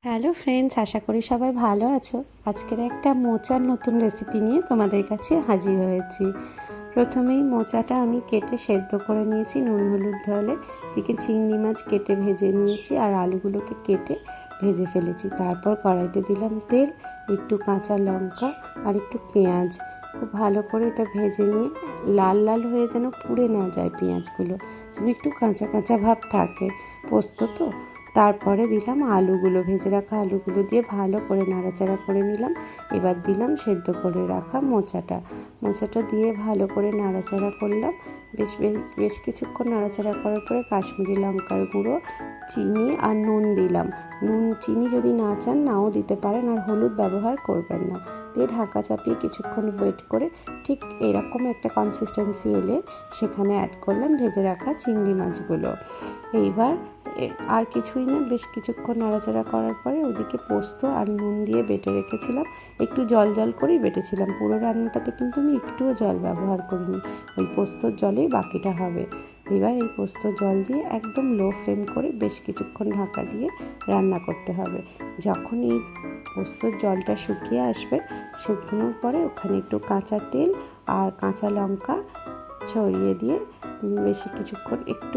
Hello friends, আশা করি সবাই ভালো আছো। আজকের একটা মোচার নতুন রেসিপি নিয়ে তোমাদের কাছে হাজির হয়েছি। প্রথমেই মোচাটা আমি কেটে সেদ্ধ করে নিয়েছি নুন হলুদ ঢেলে। দিকে চিংড়ি মাছ কেটে ভেজে নিয়েছি আর আলুগুলোকে কেটে ভেজে ফেলেছি। তারপর কড়াইতে দিলাম তেল, একটু কাঁচা লঙ্কা আর একটু পেঁয়াজ। খুব ভালো করে এটা ভেজে নিয়ে লাল লাল হয়ে যেন পুড়ে না যায় পেঁয়াজগুলো, যেন একটু কাঁচা কাঁচা ভাব থাকে, পোস্ত তো। তারপরে দিলাম আলুগুলো, ভেজে রাখা আলুগুলো দিয়ে ভালো করে নাড়াচাড়া করে নিলাম। এবার দিলাম সেদ্ধ করে রাখা মোচাটা দিয়ে ভালো করে নাড়াচাড়া করলাম। বেশ কিছুক্ষণ নাড়াচাড়া করার পরে কাশ্মীরি লঙ্কার গুঁড়ো, চিনি আর নুন দিলাম। চিনি যদি না চান নাও দিতে পারেন, আর হলুদ ব্যবহার করবেন না। দিয়ে ঢাকা চাপিয়ে কিছুক্ষণ ওয়েট করে ঠিক এরকম একটা কনসিস্টেন্সি এলে সেখানে অ্যাড করলাম ভেজে রাখা চিংড়ি মাছগুলো। এইবার আর কিছুই না, বেশ কিছুক্ষণ নাড়াচাড়া করার পরে ওদিকে পোস্ত আর নুন দিয়ে বেটে রেখেছিলাম। একটু জল জল করেই বেটেছিলাম, পুরো রান্নাটাতে কিন্তু আমি একটুও জল ব্যবহার করিনি, ওই পোস্তর জলেই বাকিটা হবে। এবার এই পোস্ত জল দিয়ে একদম লো ফ্লেম করে বেশ কিছুক্ষণ ঢাকা দিয়ে রান্না করতে হবে। যখন এই পোস্তর জলটা শুকিয়ে আসবে, শুকনোর পরে ওখানে একটু কাঁচা তেল আর কাঁচা লঙ্কা ছড়িয়ে দিয়ে বেশি কিছুক্ষণ একটু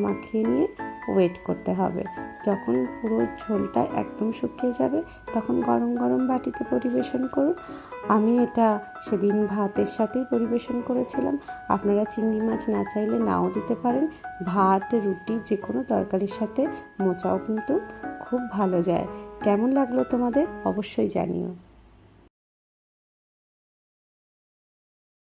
মাখিয়ে নিয়ে ওয়েট করতে হবে। যখন পুরো ঝোলটা একদম শুকিয়ে যাবে তখন গরম গরম বাটিতে পরিবেশন করুন। আমি এটা সেদিন ভাতের সাথেই পরিবেশন করেছিলাম। আপনারা চিংড়ি মাছ না চাইলে নাও দিতে পারেন। ভাত, রুটি, যে কোনো তরকারির সাথে মোচাও কিন্তু খুব ভালো যায়। কেমন লাগলো তোমাদের অবশ্যই জানিও।